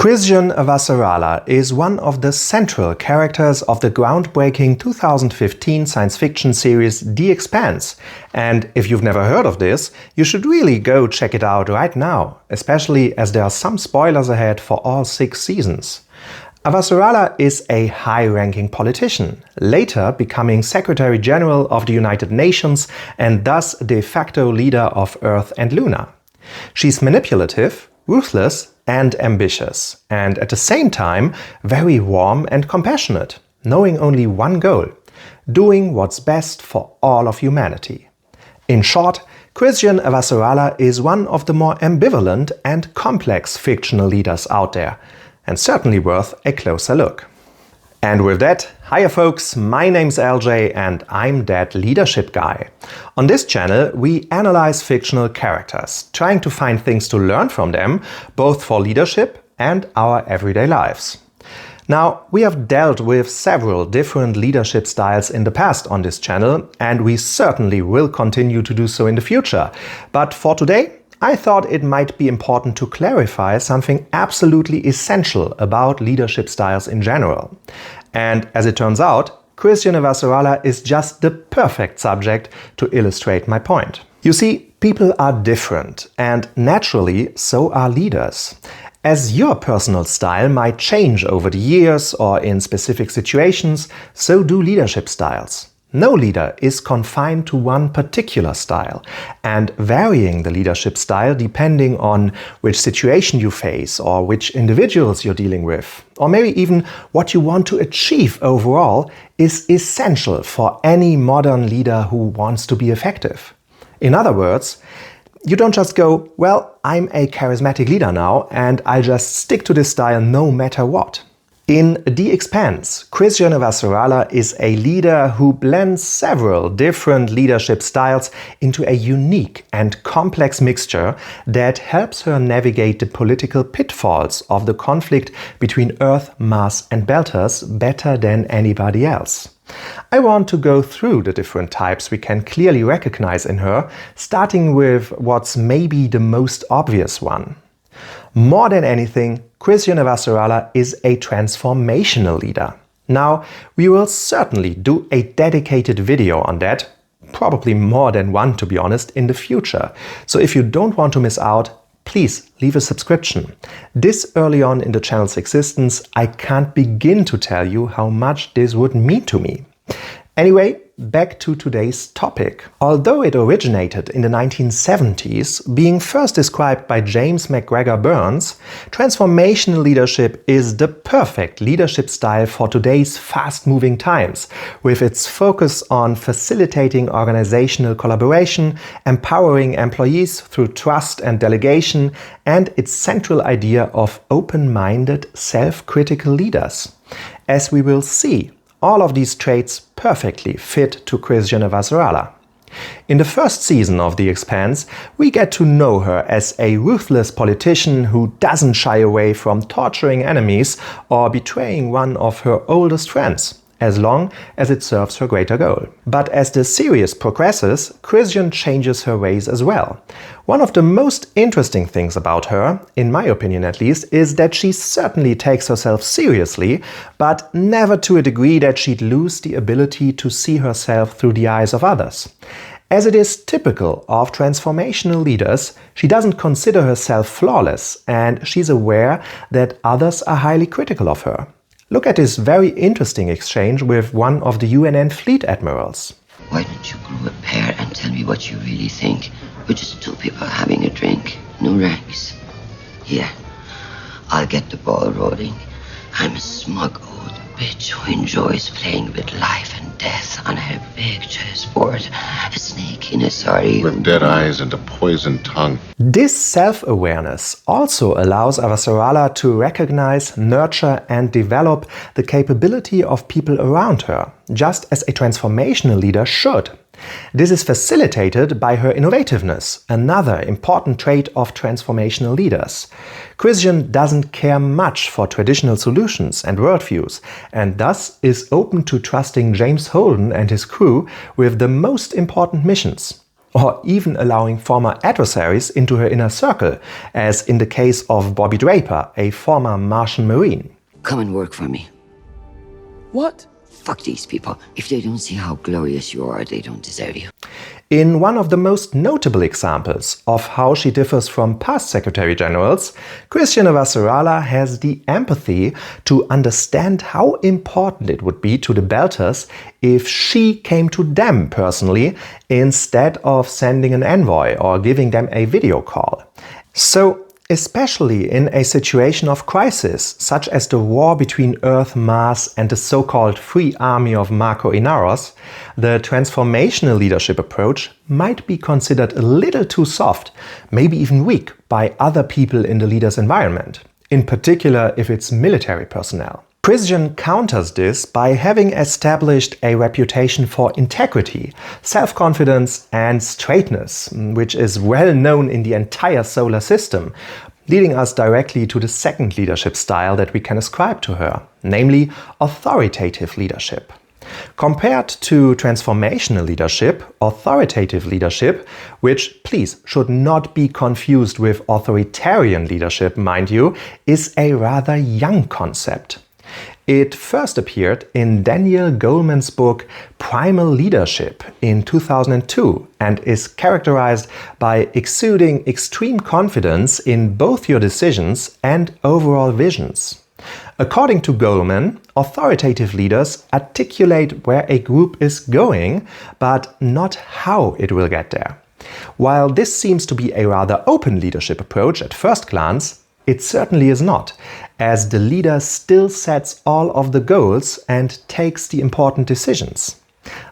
Chrisjen Avasarala is one of the central characters of the groundbreaking 2015 science fiction series The Expanse. And if you've never heard of this, you should really go check it out right now, especially as there are some spoilers ahead for all 6 seasons. Avasarala is a high-ranking politician, later becoming Secretary General of the United Nations and thus de facto leader of Earth and Luna. She's manipulative, ruthless and ambitious, and at the same time very warm and compassionate, knowing only one goal: doing what's best for all of humanity. In short, Chrisjen Avasarala is one of the more ambivalent and complex fictional leaders out there, and certainly worth a closer look. And with that, hiya folks, my name's LJ and I'm that leadership guy. On this channel we analyze fictional characters, trying to find things to learn from them, both for leadership and our everyday lives. Now, we have dealt with several different leadership styles in the past on this channel, and we certainly will continue to do so in the future. But for today, I thought it might be important to clarify something absolutely essential about leadership styles in general. And as it turns out, Chrisjen Avasarala is just the perfect subject to illustrate my point. You see, people are different, and naturally so are leaders. As your personal style might change over the years or in specific situations, so do leadership styles. No leader is confined to one particular style, and varying the leadership style depending on which situation you face or which individuals you're dealing with, or maybe even what you want to achieve overall, is essential for any modern leader who wants to be effective. In other words, you don't just go, well, I'm a charismatic leader now and I'll just stick to this style no matter what. In The Expanse, Chrisjen Avasarala is a leader who blends several different leadership styles into a unique and complex mixture that helps her navigate the political pitfalls of the conflict between Earth, Mars and Belters better than anybody else. I want to go through the different types we can clearly recognize in her, starting with what's maybe the most obvious one. More than anything, Chrisjen Avasarala is a transformational leader. Now, we will certainly do a dedicated video on that, probably more than one to be honest, in the future. So if you don't want to miss out, please leave a subscription. This early on in the channel's existence, I can't begin to tell you how much this would mean to me. Anyway, back to today's topic. Although it originated in the 1970s, being first described by James McGregor Burns, transformational leadership is the perfect leadership style for today's fast-moving times, with its focus on facilitating organizational collaboration, empowering employees through trust and delegation, and its central idea of open-minded, self-critical leaders. As we will see, all of these traits perfectly fit to Chrisjen Avasarala. In the first season of The Expanse, we get to know her as a ruthless politician who doesn't shy away from torturing enemies or betraying one of her oldest friends, as long as it serves her greater goal. But as the series progresses, Chrisjen changes her ways as well. One of the most interesting things about her, in my opinion at least, is that she certainly takes herself seriously, but never to a degree that she'd lose the ability to see herself through the eyes of others. As it is typical of transformational leaders, she doesn't consider herself flawless, and she's aware that others are highly critical of her. Look at this very interesting exchange with one of the UNN fleet admirals. Why don't you grow a pair and tell me what you really think? We're just 2 people having a drink, no ranks. Here, I'll get the ball rolling. I'm a smug old bitch who enjoys playing with life and death on a big chessboard. A snake in a sari. With dead eyes and a poisoned tongue. This self-awareness also allows Avasarala to recognize, nurture and develop the capability of people around her, just as a transformational leader should. This is facilitated by her innovativeness, another important trait of transformational leaders. Chrisjen doesn't care much for traditional solutions and worldviews, and thus is open to trusting James Holden and his crew with the most important missions. or even allowing former adversaries into her inner circle, as in the case of Bobby Draper, a former Martian Marine. Come and work for me. What? Fuck these people. If they don't see how glorious you are, they don't deserve you. In one of the most notable examples of how she differs from past Secretary Generals, Chrisjen Avasarala has the empathy to understand how important it would be to the Belters if she came to them personally instead of sending an envoy or giving them a video call. So, especially in a situation of crisis, such as the war between Earth, Mars and the so-called Free Army of Marco Inaros, the transformational leadership approach might be considered a little too soft, maybe even weak, by other people in the leader's environment, in particular if it's military personnel. Chrisjen counters this by having established a reputation for integrity, self-confidence and straightness, which is well known in the entire solar system, leading us directly to the second leadership style that we can ascribe to her, namely authoritative leadership. Compared to transformational leadership, authoritative leadership, which please should not be confused with authoritarian leadership, mind you, is a rather young concept. It first appeared in Daniel Goleman's book Primal Leadership in 2002 and is characterized by exuding extreme confidence in both your decisions and overall visions. According to Goleman, authoritative leaders articulate where a group is going, but not how it will get there. While this seems to be a rather open leadership approach at first glance, it certainly is not, as the leader still sets all of the goals and takes the important decisions.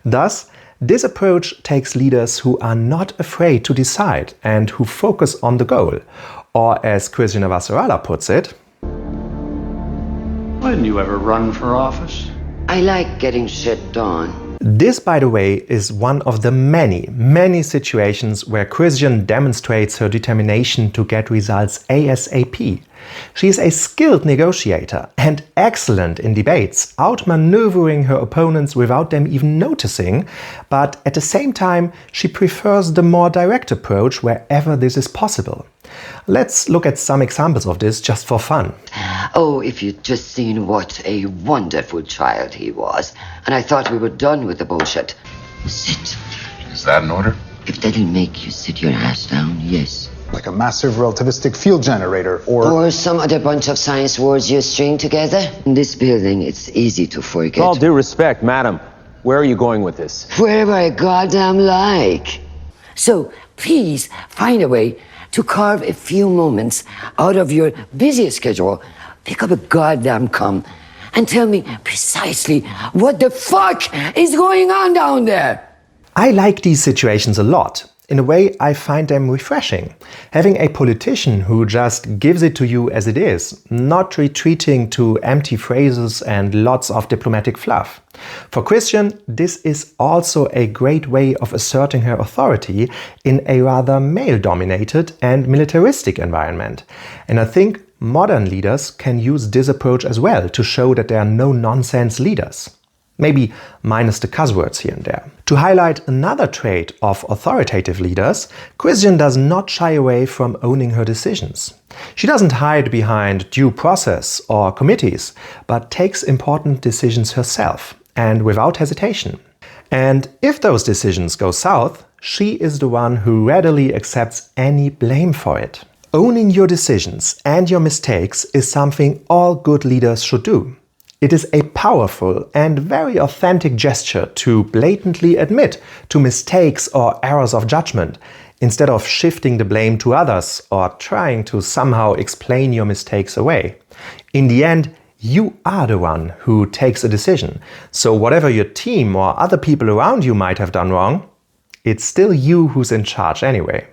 Thus, this approach takes leaders who are not afraid to decide and who focus on the goal, or as Chrisjen Avasarala puts it, why didn't you ever run for office? I like getting shit done. This, by the way, is one of the many situations where Chrisjen demonstrates her determination to get results ASAP. She is a skilled negotiator and excellent in debates, outmaneuvering her opponents without them even noticing, but at the same time she prefers the more direct approach wherever this is possible. Let's look at some examples of this just for fun. Oh, if you'd just seen what a wonderful child he was. And I thought we were done with the bullshit. Sit. Is that an order? If that'll make you sit your ass down, yes. Like a massive relativistic field generator, or some other bunch of science words you string together. In this building, it's easy to forget. With all due respect, madam, where are you going with this? Wherever I goddamn like. So, please, find a way to carve a few moments out of your busy schedule, pick up a goddamn cum, and tell me precisely what the fuck is going on down there. I like these situations a lot. In a way, I find them refreshing. Having a politician who just gives it to you as it is, not retreating to empty phrases and lots of diplomatic fluff. For Chrisjen, this is also a great way of asserting her authority in a rather male-dominated and militaristic environment. And I think modern leaders can use this approach as well to show that they are no-nonsense leaders. Maybe minus the cuss words here and there. To highlight another trait of authoritative leaders, Chrisjen does not shy away from owning her decisions. She doesn't hide behind due process or committees, but takes important decisions herself and without hesitation. And if those decisions go south, she is the one who readily accepts any blame for it. Owning your decisions and your mistakes is something all good leaders should do. It is a powerful and very authentic gesture to blatantly admit to mistakes or errors of judgment, instead of shifting the blame to others or trying to somehow explain your mistakes away. In the end, you are the one who takes a decision, so whatever your team or other people around you might have done wrong, it's still you who's in charge anyway.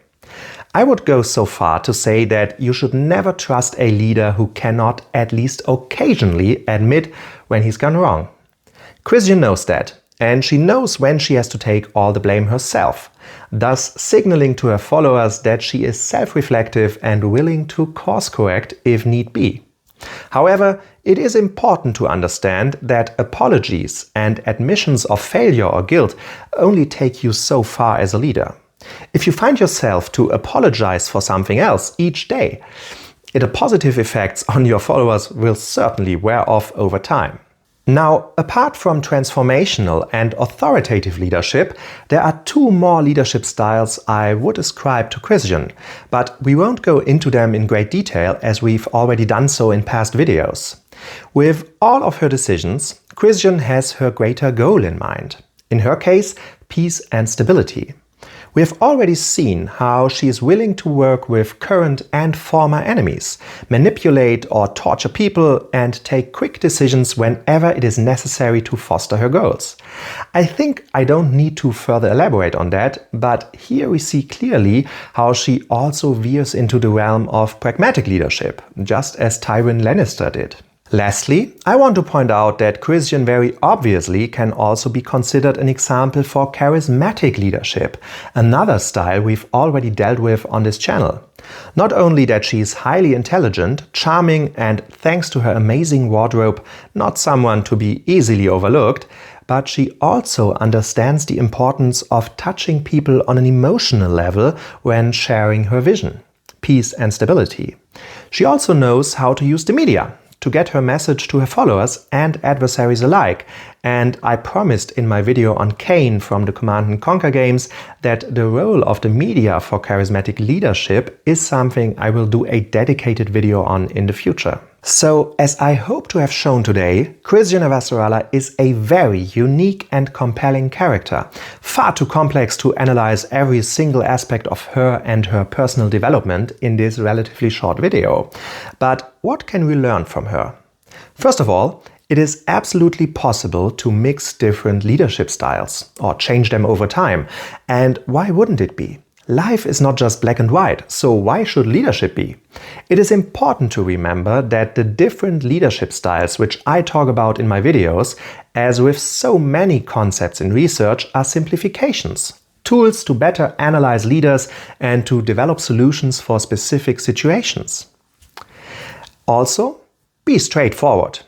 I would go so far to say that you should never trust a leader who cannot at least occasionally admit when he's gone wrong. Chrisjen knows that, and she knows when she has to take all the blame herself, thus signaling to her followers that she is self-reflective and willing to course correct if need be. However, it is important to understand that apologies and admissions of failure or guilt only take you so far as a leader. If you find yourself to apologize for something else each day, the positive effects on your followers will certainly wear off over time. Now, apart from transformational and authoritative leadership, there are two more leadership styles I would ascribe to Chrisjen, but we won't go into them in great detail as we've already done so in past videos. With all of her decisions, Chrisjen has her greater goal in mind. In her case, peace and stability. We have already seen how she is willing to work with current and former enemies, manipulate or torture people, and take quick decisions whenever it is necessary to foster her goals. I think I don't need to further elaborate on that, but here we see clearly how she also veers into the realm of pragmatic leadership, just as Tywin Lannister did. Lastly, I want to point out that Chrisjen very obviously can also be considered an example for charismatic leadership, another style we've already dealt with on this channel. Not only that she is highly intelligent, charming, and thanks to her amazing wardrobe, not someone to be easily overlooked, but she also understands the importance of touching people on an emotional level when sharing her vision, peace and stability. She also knows how to use the media to get her message to her followers and adversaries alike, and I promised in my video on Kain from the Command & Conquer games that the role of the media for charismatic leadership is something I will do a dedicated video on in the future. So, as I hope to have shown today, Chrisjen Avasarala is a very unique and compelling character, far too complex to analyze every single aspect of her and her personal development in this relatively short video. But what can we learn from her? First of all, it is absolutely possible to mix different leadership styles or change them over time. And why wouldn't it be? Life is not just black and white, so why should leadership be? It is important to remember that the different leadership styles which I talk about in my videos, as with so many concepts in research, are simplifications. Tools to better analyze leaders and to develop solutions for specific situations. Also, be straightforward.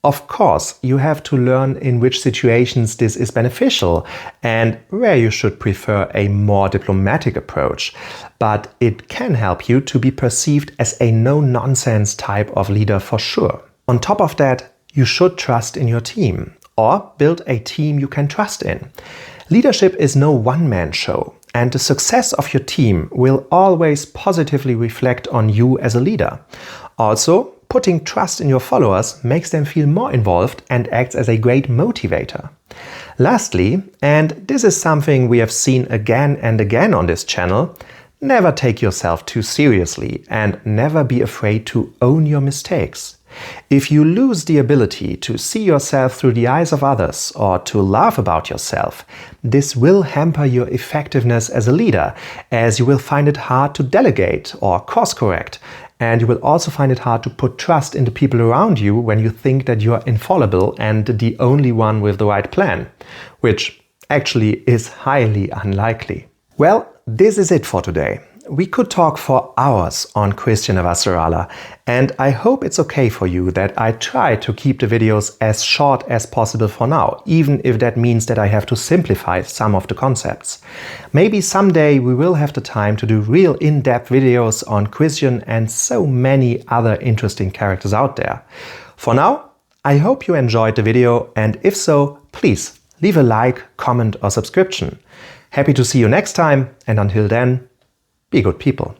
Of course, you have to learn in which situations this is beneficial and where you should prefer a more diplomatic approach, but it can help you to be perceived as a no-nonsense type of leader for sure. On top of that, you should trust in your team or build a team you can trust in. Leadership is no one-man show, and the success of your team will always positively reflect on you as a leader. Also, putting trust in your followers makes them feel more involved and acts as a great motivator. Lastly, and this is something we have seen again and again on this channel, never take yourself too seriously and never be afraid to own your mistakes. If you lose the ability to see yourself through the eyes of others or to laugh about yourself, this will hamper your effectiveness as a leader, as you will find it hard to delegate or course correct, and you will also find it hard to put trust in the people around you when you think that you are infallible and the only one with the right plan, which actually is highly unlikely. Well, this is it for today. We could talk for hours on Chrisjen Avasarala, and I hope it's okay for you that I try to keep the videos as short as possible for now, even if that means that I have to simplify some of the concepts. Maybe someday we will have the time to do real in-depth videos on Chrisjen and so many other interesting characters out there. For now, I hope you enjoyed the video, and if so, please leave a like, comment or subscription. Happy to see you next time, and until then, be good people.